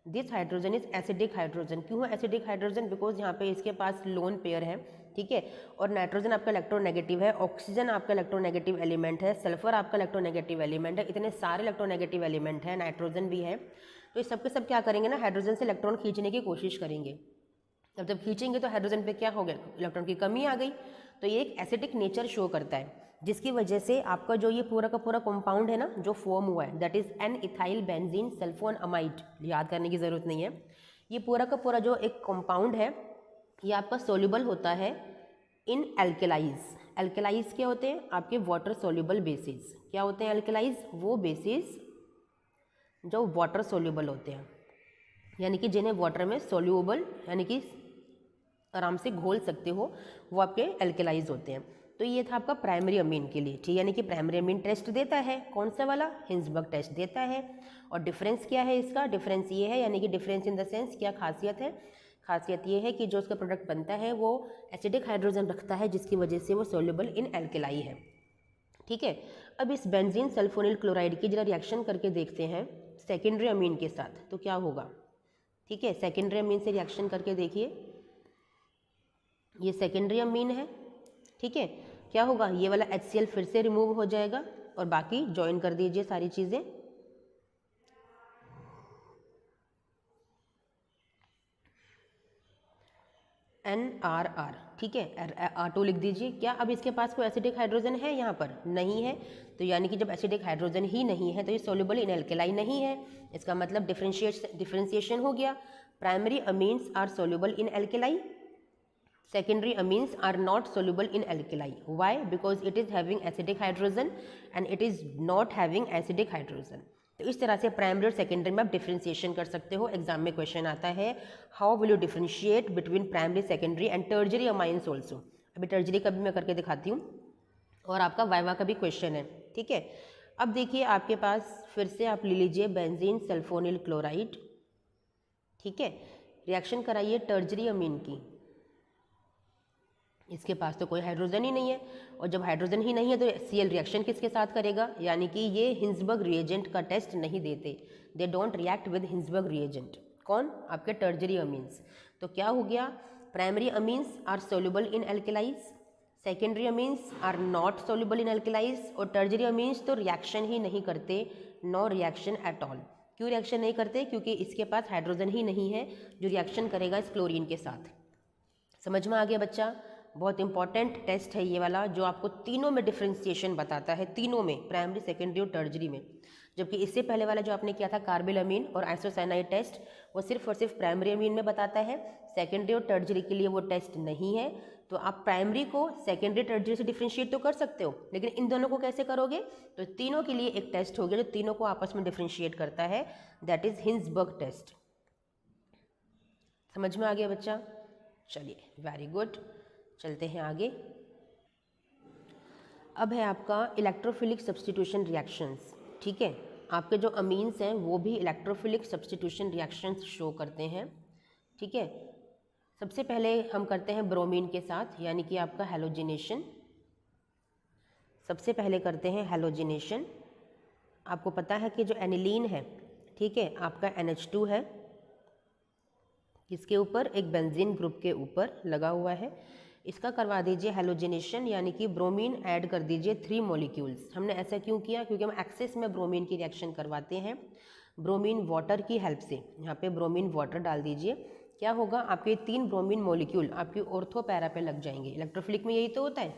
This hydrogen is acidic hydrogen. क्यों है एसिडिक हाइड्रोजन? बिकॉज यहाँ पे इसके पास लोन पेयर है। ठीक है, और नाइट्रोजन आपका इलेक्ट्रोनेगेटिव है, ऑक्सीजन आपका इलेक्ट्रोनेगेटिव एलिमेंट है, सल्फर आपका इलेक्ट्रोनेगेटिव एलिमेंट है, इतने सारे इलेक्ट्रोनेगेटिव एलिमेंट है, नाइट्रोजन भी है। तो ये सब के सब क्या करेंगे ना, हाइड्रोजन से इलेक्ट्रॉन खींचने की कोशिश करेंगे। अब जब खींचेंगे तो हाइड्रोजन पे क्या हो गया, इलेक्ट्रॉन की कमी आ गई। तो ये एक एसिडिक नेचर शो करता है, जिसकी वजह से आपका जो ये पूरा का पूरा कंपाउंड है ना जो फॉर्म हुआ है that is an ethyl benzene sulphone amide. याद करने की ज़रूरत नहीं है, ये पूरा का पूरा जो एक कंपाउंड है ये आपका सोल्यूबल होता है इन एल्केलाइज। एल्केलाइज क्या होते हैं? आपके वाटर सोल्यूबल बेसिस। क्या होते हैं एल्केलाइज? वो बेसिस जो वाटर सोल्यूबल होते हैं, यानी कि जिन्हें वाटर में सोल्यूबल यानी कि आराम से घोल सकते हो, वो आपके एल्केलाइज होते हैं। तो ये था आपका प्राइमरी अमीन के लिए। ठीक, यानी कि प्राइमरी अमीन टेस्ट देता है कौन सा वाला? हिंसबर्ग टेस्ट देता है। और डिफरेंस क्या है इसका? डिफरेंस ये है, यानी कि डिफरेंस इन द सेंस क्या खासियत है? खासियत ये है कि जो उसका प्रोडक्ट बनता है वो एसिडिक हाइड्रोजन रखता है, जिसकी वजह से वो सोल्यूबल इन एल्केलाई है। ठीक है, अब इस बेंजीन सल्फोनिल क्लोराइड की जरा रिएक्शन करके देखते हैं सेकेंडरी अमीन के साथ, तो क्या होगा। ठीक है, सेकेंडरी अमीन से रिएक्शन करके देखिए, ये सेकेंडरी अमीन है। ठीक है, क्या होगा, ये वाला HCl फिर से रिमूव हो जाएगा और बाकी ज्वाइन कर दीजिए सारी चीज़ें। NRR ठीक है, R2 लिख दीजिए। क्या अब इसके पास कोई एसिडिक हाइड्रोजन है यहाँ पर? नहीं है। तो यानी कि जब एसिडिक हाइड्रोजन ही नहीं है तो ये सोल्यूबल इन एल्केलाई नहीं है। इसका मतलब डिफरेंशिएशन हो गया। Primary amines are soluble in alkali, secondary amines are not soluble in alkali. Why? Because it is having acidic hydrogen and it is not having acidic hydrogen. तो इस तरह से प्राइमरी और सेकेंडरी में आप डिफ्रेंसिएशन कर सकते हो। एग्जाम में क्वेश्चन आता है how will you differentiate between primary, secondary and tertiary amines also. अभी टर्जरी का भी मैं करके दिखाती हूँ और आपका वाइवा का भी क्वेश्चन है, ठीक है। अब देखिए आपके पास फिर से आप ले लीजिए बेंजीन सल्फोनिल क्लोराइड, ठीक है। रिएक्शन कराइए टर्जरी अमीन की। इसके पास तो कोई हाइड्रोजन ही नहीं है और जब हाइड्रोजन ही नहीं है तो Cl रिएक्शन किसके साथ करेगा? यानी कि ये हिंसबर्ग रिएजेंट का टेस्ट नहीं देते, they don't react with Hinsberg reagent. कौन? आपके टर्जरी अमीन्स। तो क्या हो गया? Primary amines are soluble in alkalies, secondary amines are not soluble in alkalies, और टर्जरी अमीन्स तो रिएक्शन ही नहीं करते, नो रिएक्शन एट ऑल। क्यों रिएक्शन नहीं करते? क्योंकि इसके पास हाइड्रोजन ही नहीं है जो रिएक्शन करेगा इस क्लोरीन के साथ। समझ में आ गया बच्चा? बहुत इंपॉर्टेंट टेस्ट है ये वाला जो आपको तीनों में डिफ्रेंसिएशन बताता है, तीनों में, प्राइमरी, सेकेंडरी और टर्जरी में। जबकि इससे पहले वाला जो आपने किया था कार्बिल अमीन और आइसोसाइनाइड टेस्ट, वो सिर्फ और सिर्फ प्राइमरी अमीन में बताता है, सेकेंडरी और टर्जरी के लिए वो टेस्ट नहीं है। तो आप प्राइमरी को सेकेंडरी टर्जरी से डिफ्रेंशिएट तो कर सकते हो, लेकिन इन दोनों को कैसे करोगे? तो तीनों के लिए एक टेस्ट हो गया जो तीनों को आपस में डिफ्रेंशिएट करता है, दैट इज हिंसबर्ग टेस्ट। समझ में आ गया बच्चा? चलिए, वेरी गुड, चलते हैं आगे। अब है आपका इलेक्ट्रोफिलिक सब्स्टिट्यूशन रिएक्शंस, ठीक है। आपके जो अमीन्स हैं वो भी इलेक्ट्रोफिलिक सब्स्टिट्यूशन रिएक्शंस शो करते हैं, ठीक है। सबसे पहले हम करते हैं ब्रोमीन के साथ, यानी कि आपका हैलोजिनेशन। सबसे पहले करते हैं हैलोजिनेशन। आपको पता है कि जो एनिलीन है, ठीक है, आपका NH2 है, इसके ऊपर एक बेंजीन ग्रुप के ऊपर लगा हुआ है। इसका करवा दीजिए हैलोजिनेशन, यानी कि ब्रोमीन ऐड कर दीजिए 3 मॉलिक्यूल्स। हमने ऐसा क्यों किया? क्योंकि हम एक्सेस में ब्रोमीन की रिएक्शन करवाते हैं ब्रोमीन वाटर की हेल्प से। यहाँ पे ब्रोमीन वाटर डाल दीजिए। क्या होगा? आपके 3 ब्रोमीन मॉलिक्यूल आपकी ऑर्थो पैरा पे लग जाएंगे। इलेक्ट्रोफिलिक में यही तो होता है।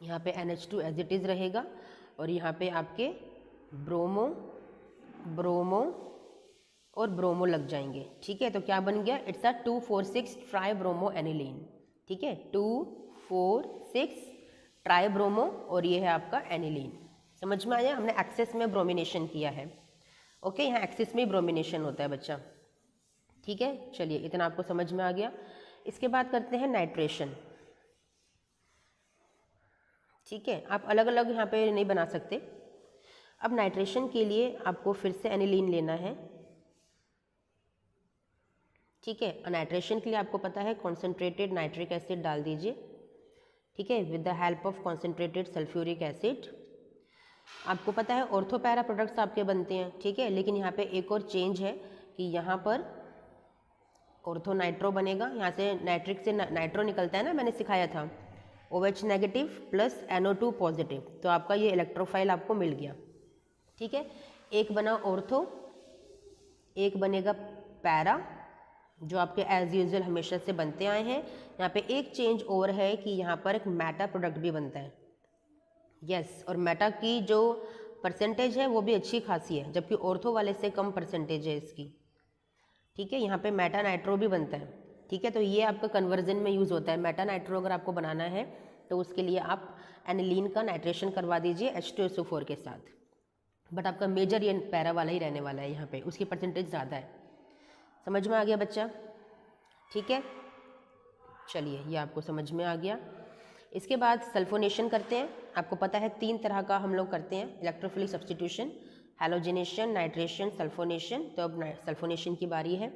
यहाँ पे NH2 एज इट इज़ रहेगा और यहाँ पे आपके ब्रोमो, ब्रोमो और ब्रोमो लग जाएंगे, ठीक है। तो क्या बन गया? इट्स अ 2,4,6 ट्राइब्रोमो एनिलीन, ठीक है, 2,4,6 ट्राइब्रोमो, और ये है आपका एनिलीन। समझ में आया? हमने एक्सेस में ब्रोमिनेशन किया है, ओके। यहाँ एक्सेस में ही ब्रोमिनेशन होता है बच्चा, ठीक है। चलिए, इतना आपको समझ में आ गया। इसके बाद करते हैं नाइट्रेशन, ठीक है। आप अलग अलग यहाँ पे नहीं बना सकते। अब नाइट्रेशन के लिए आपको फिर से एनिलीन लेना है, ठीक है। नाइट्रेशन के लिए आपको पता है कॉन्सेंट्रेटेड नाइट्रिक एसिड डाल दीजिए, ठीक है, with the help of concentrated sulphuric acid. आपको पता है ऑर्थो पैरा प्रोडक्ट्स आपके बनते हैं, ठीक है, लेकिन यहाँ पे एक और चेंज है कि यहाँ पर ऑर्थो नाइट्रो बनेगा। यहाँ से नाइट्रिक से नाइट्रो निकलता है ना, मैंने सिखाया था, OH negative plus NO2 positive. तो आपका ये इलेक्ट्रोफाइल आपको मिल गया, ठीक है। एक बना ऑर्थो, एक बनेगा पैरा, जो आपके एज यूजुअल हमेशा से बनते आए हैं। यहाँ पे एक चेंज और है कि यहाँ पर एक मेटा प्रोडक्ट भी बनता है, यस। और मेटा की जो परसेंटेज है वो भी अच्छी खासी है, जबकि ऑर्थो वाले से कम परसेंटेज है इसकी, ठीक है। यहाँ पे मेटा नाइट्रो भी बनता है, ठीक है। तो ये आपका कन्वर्जन में यूज़ होता है। मेटा नाइट्रो अगर आपको बनाना है तो उसके लिए आप एनिलीन का नाइट्रेशन करवा दीजिए H2SO4 के साथ। बट आपका मेजर ये पैरा वाला ही रहने वाला है, यहाँ पे उसकी परसेंटेज ज़्यादा है। समझ में आ गया बच्चा? ठीक है, चलिए, ये आपको समझ में आ गया। इसके बाद सल्फोनेशन करते हैं। आपको पता है 3 तरह का हम लोग करते हैं electrophilic substitution, halogenation, nitration, sulphonation. तो अब सल्फोनेशन की बारी है।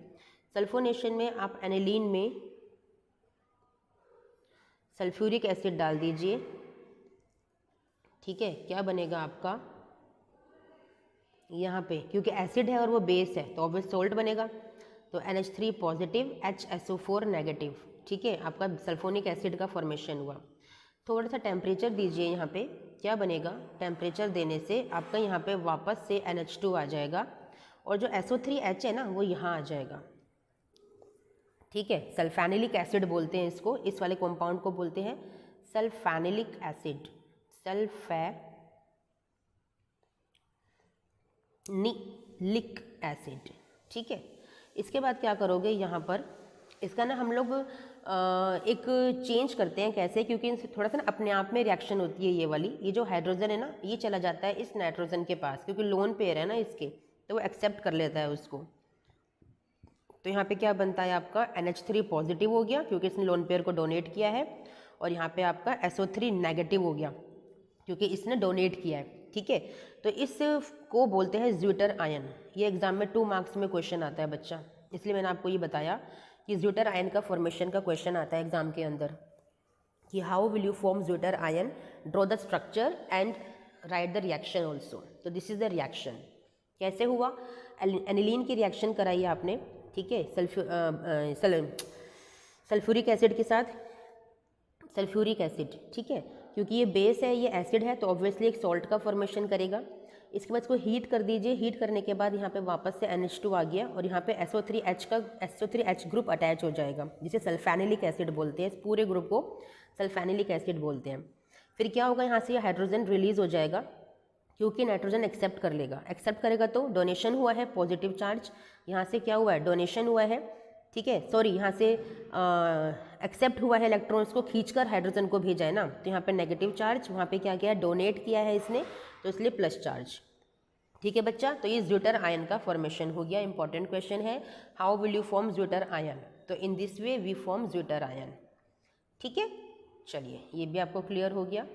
सल्फोनेशन में आप एनिलीन में सल्फ्यूरिक एसिड डाल दीजिए, ठीक है। क्या बनेगा आपका यहाँ पे, क्योंकि एसिड है और वो बेस है तो ऑब्वियस सोल्ट बनेगा। तो NH3 पॉजिटिव, HSO4 नेगेटिव, ठीक है। आपका सल्फोनिक एसिड का फॉर्मेशन हुआ। थोड़ा सा टेम्परेचर दीजिए यहाँ पे, क्या बनेगा? टेम्परेचर देने से आपका यहाँ पे वापस से NH2 आ जाएगा और जो SO3H है ना वो यहाँ आ जाएगा, ठीक है। सल्फेनिलिक एसिड बोलते हैं इसको, इस वाले कंपाउंड को बोलते हैं सल्फेनिलिक एसिड, सल्फेनिलिक एसिड। ठीक है। इसके बाद क्या करोगे यहाँ पर, इसका ना हम लोग एक चेंज करते हैं। कैसे? क्योंकि इनसे थोड़ा सा ना अपने आप में रिएक्शन होती है ये वाली, ये जो हाइड्रोजन है ना ये चला जाता है इस नाइट्रोजन के पास, क्योंकि लोन पेयर है ना इसके, तो वो एक्सेप्ट कर लेता है उसको। तो यहाँ पे क्या बनता है आपका NH3 पॉजिटिव हो गया क्योंकि इसने लोन पेयर को डोनेट किया है, और यहाँ पे आपका SO3 नेगेटिव हो गया क्योंकि इसने डोनेट किया है। ठीक है। तो इस को बोलते हैं ज्यूटर आयन। ये एग्जाम में 2 मार्क्स में क्वेश्चन आता है बच्चा, इसलिए मैंने आपको ये बताया कि ज्यूटर आयन का फॉर्मेशन का क्वेश्चन आता है एग्जाम के अंदर कि how will you form zwitter ion, draw the structure and right the reaction also. तो दिस इज द रिएक्शन। कैसे हुआ? एनिलीन की रिएक्शन कराई आपने, ठीक है, सल्फ्यूरिक एसिड के साथ सल्फ्यूरिक एसिड। ठीक है। क्योंकि ये बेस है, ये एसिड है, तो ऑब्वियसली एक सॉल्ट का फॉर्मेशन करेगा। इसके बाद इसको हीट कर दीजिए। हीट करने के बाद यहाँ पे वापस से NH2 आ गया और यहाँ पे SO3H ग्रुप अटैच हो जाएगा, जिसे सल्फेनिलिक एसिड बोलते हैं। इस पूरे ग्रुप को सल्फेनिलिक एसिड बोलते हैं। फिर क्या होगा, यहाँ से हाइड्रोजन रिलीज हो जाएगा क्योंकि नाइट्रोजन एक्सेप्ट कर लेगा। एक्सेप्ट करेगा तो डोनेशन हुआ है पॉजिटिव चार्ज, यहाँ से क्या हुआ है, डोनेशन हुआ है। ठीक है, सॉरी, यहाँ से एक्सेप्ट हुआ है, इलेक्ट्रॉन्स को खींचकर हाइड्रोजन को भेजा है ना, तो यहाँ पे नेगेटिव चार्ज, वहाँ पे क्या किया है, डोनेट किया है इसने, तो इसलिए प्लस चार्ज। ठीक है बच्चा, तो ये ज्यूटर आयन का फॉर्मेशन हो गया। इंपॉर्टेंट क्वेश्चन है, how will you form zwitter ion? तो in this way we form zwitter ion. ठीक है, चलिए ये भी आपको क्लियर हो गया।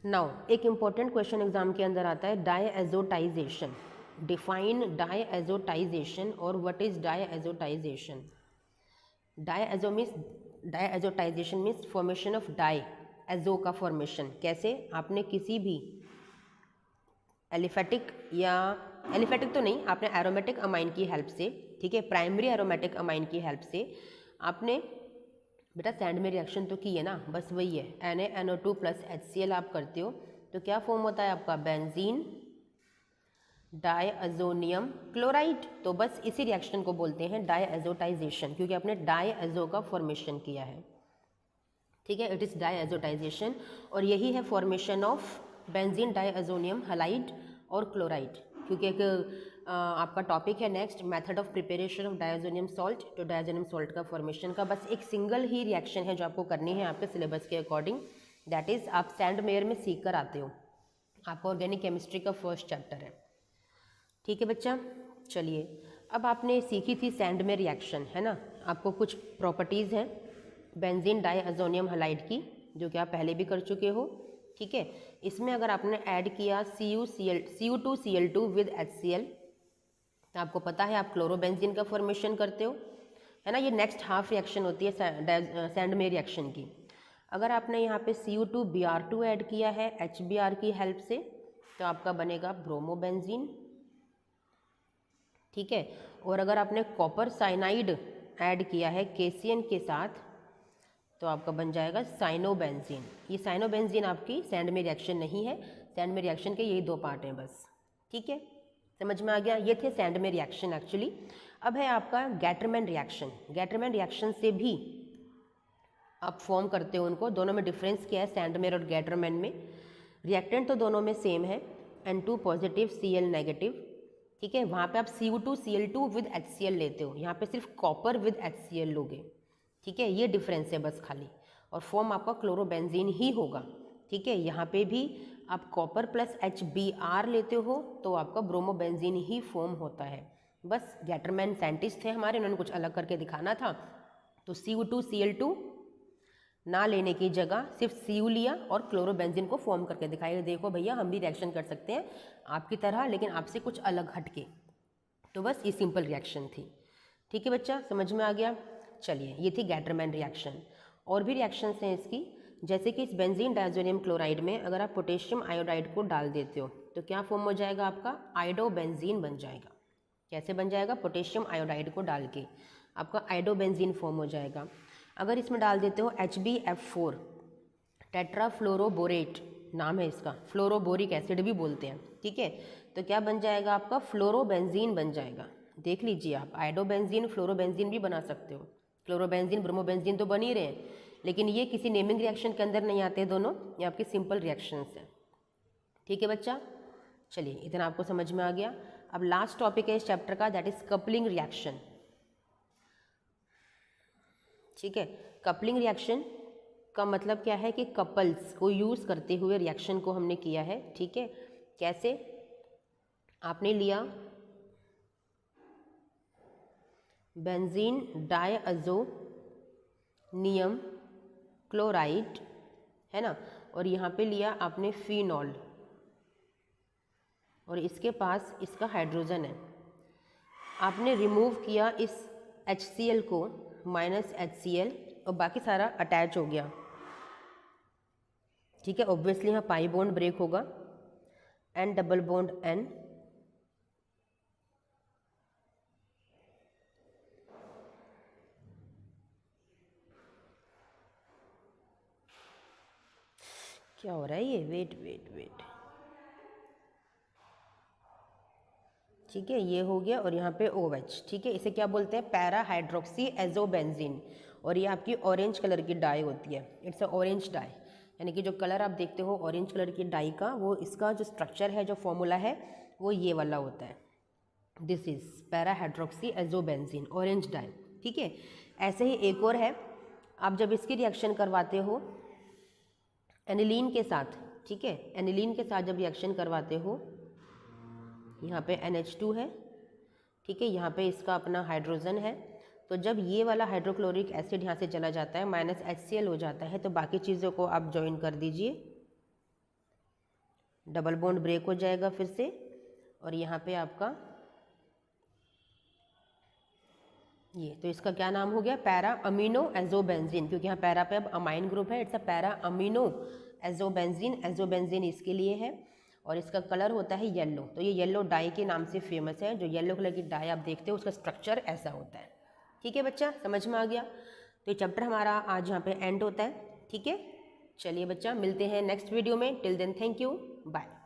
नाउ एक इंपॉर्टेंट क्वेश्चन एग्जाम के अंदर आता है, डायएजोटाइजेशन। डिफाइन डायएजोटाइजेशन और what is diazotization. Diazotization means formation of diazo का फॉर्मेशन। कैसे? आपने किसी भी एलिफेटिक तो नहीं, आपने एरोमेटिक अमाइन की हेल्प से, ठीक है, प्राइमरी एरोमेटिक अमाइन की हेल्प से आपने बेटा सैंड में रिएक्शन तो की है ना, बस वही है, NaNO2 + HCl आप करते हो तो क्या फॉर्म होता है आपका, बेंजीन डायअजोनियम क्लोराइड। तो बस इसी रिएक्शन को बोलते हैं डायएजोटाइजेशन, क्योंकि आपने डायएजो का फॉर्मेशन किया है। ठीक है, इट इज़ डायएजोटाइजेशन, और यही है formation of benzene diazonium halide और क्लोराइड। क्योंकि एक आपका टॉपिक है next, method of preparation of diazonium salt, तो डायअजोनियम सॉल्ट का फॉर्मेशन का बस एक सिंगल ही रिएक्शन है जो आपको करनी है आपके सिलेबस के अकॉर्डिंग। दैट इज़ आप सैंड मेयर में सीख कर आते हो, आपका ऑर्गेनिक केमिस्ट्री का फर्स्ट चैप्टर है। ठीक है बच्चा, चलिए अब आपने सीखी थी सैंड में रिएक्शन, है ना। आपको कुछ प्रॉपर्टीज़ हैं बेंजीन डायअजोनियम हैलाइड की जो कि आप पहले भी कर चुके हो। ठीक है, इसमें अगर आपने ऐड किया Cu2Cl2 विद HCl, तो आपको पता है आप क्लोरोबेंजीन का फॉर्मेशन करते हो, है ना। ये नेक्स्ट हाफ रिएक्शन होती है सैंड में रिएक्शन की। अगर आपने यहाँ पे Cu2Br2 ऐड किया है HBr की हेल्प से, तो आपका बनेगा ब्रोमोबेंजीन। ठीक है, और अगर आपने कॉपर साइनाइड ऐड किया है KCN के साथ, तो आपका बन जाएगा साइनोबेंजीन। ये साइनोबेंजीन आपकी सैंड में रिएक्शन नहीं है, सैंड में रिएक्शन के यही 2 पार्ट हैं बस। ठीक है, समझ में आ गया। ये थे सैंड में रिएक्शन एक्चुअली। अब है आपका गैटरमैन रिएक्शन। गैटरमैन रिएक्शन से भी आप फॉर्म करते हो उनको, दोनों में डिफरेंस क्या है सैंड में और गैटरमैन में? रिएक्टेंट तो दोनों में सेम है, N2 पॉजिटिव Cl नेगेटिव। ठीक है, वहाँ पे आप Cu2Cl2 विद HCl लेते हो, यहाँ पे सिर्फ कॉपर विद HCl लोगे। ठीक है, ये डिफरेंस है बस खाली, और फॉर्म आपका क्लोरोबेंजीन ही होगा। ठीक है, यहाँ पे भी आप कॉपर + HBr लेते हो तो आपका ब्रोमोबेंजीन ही फॉर्म होता है। बस गैटरमैन साइंटिस्ट थे हमारे, उन्होंने कुछ अलग करके दिखाना था, तो Cu2Cl2 ना लेने की जगह सिर्फ Cu लिया और क्लोरोबेंजीन को फॉर्म करके दिखाया। देखो भैया हम भी रिएक्शन कर सकते हैं आपकी तरह, लेकिन आपसे कुछ अलग हटके। तो बस ये सिंपल रिएक्शन थी। ठीक है बच्चा, समझ में आ गया। चलिए, ये थी गैटरमैन रिएक्शन। और भी रिएक्शंस हैं इसकी, जैसे कि इस बेंजीन डायज़ोनियम क्लोराइड में अगर आप पोटेशियम आयोडाइड को डाल देते हो तो क्या फॉर्म हो जाएगा आपका, आयोडोबेंजीन बन जाएगा। कैसे बन जाएगा? पोटेशियम आयोडाइड को डाल के आपका आयोडोबेंजीन फॉर्म हो जाएगा। अगर इसमें डाल देते हो HbF4 टेट्राफ्लोरोबोरेट नाम है इसका, फ्लोरोबोरिक एसिड भी बोलते हैं। ठीक है, तो क्या बन जाएगा आपका, फ्लोरोबेंजीन बन जाएगा। देख लीजिए आप, आयोडोबेंजीन फ्लोरोबेंजीन भी बना सकते हो। क्लोरोबेंजीन ब्रोमोबेंजीन तो बन ही रहे हैं, लेकिन ये किसी नेमिंग रिएक्शन के अंदर नहीं आते दोनों, ये आपके सिंपल रिएक्शंस हैं। ठीक है बच्चा, चलिए इतना आपको समझ में आ गया। अब लास्ट टॉपिक है इस चैप्टर का, दैट इज कपलिंग रिएक्शन। ठीक है, कपलिंग रिएक्शन का मतलब क्या है कि कपल्स को यूज़ करते हुए रिएक्शन को हमने किया है। ठीक है, कैसे? आपने लिया बेंजीन डायअज़ोनियम क्लोराइड, है ना, और यहाँ पे लिया आपने फिनॉल, और इसके पास इसका हाइड्रोजन है। आपने रिमूव किया इस HCl को, -HCl, और बाकी सारा अटैच हो गया। ठीक है, ऑब्वियसली यहाँ पाई बॉन्ड ब्रेक होगा, N डबल बॉन्ड N, क्या हो रहा है ये, वेट वेट वेट, ठीक है, ये हो गया, और यहाँ पे OH। ठीक है, इसे क्या बोलते हैं? पैरा हाइड्रोक्सी एजोबेंजीन, और ये आपकी ऑरेंज कलर की डाई होती है, इट्स अ ऑरेंज डाई, यानी कि जो कलर आप देखते हो ऑरेंज कलर की डाई का, वो इसका जो स्ट्रक्चर है, जो फॉर्मूला है, वो ये वाला होता है, this is para hydroxy azobenzene, orange dye. ठीक है, ऐसे ही एक और है, आप जब इसकी रिएक्शन करवाते हो एनिलीन के साथ, ठीक है, एनिलीन के साथ जब रिएक्शन करवाते हो, यहाँ पे NH2 है, ठीक है, यहाँ पे इसका अपना हाइड्रोजन है, तो जब ये वाला हाइड्रोक्लोरिक एसिड यहाँ से चला जाता है, -HCl हो जाता है, तो बाकी चीज़ों को आप ज्वाइन कर दीजिए, डबल बॉन्ड ब्रेक हो जाएगा फिर से, और यहाँ पे आपका ये, तो इसका क्या नाम हो गया? पैरा अमीनो एजोबेंजीन, क्योंकि यहाँ पैरा पे अब अमाइन ग्रुप है, it's a para amino azobenzene, azobenzene इसके लिए है, और इसका कलर होता है येलो, तो ये येलो डाई के नाम से फेमस है। जो येलो कलर की डाई आप देखते हो उसका स्ट्रक्चर ऐसा होता है। ठीक है बच्चा, समझ में आ गया? तो ये चैप्टर हमारा आज यहाँ पे एंड होता है। ठीक है, चलिए बच्चा, मिलते हैं नेक्स्ट वीडियो में। Till then thank you, bye.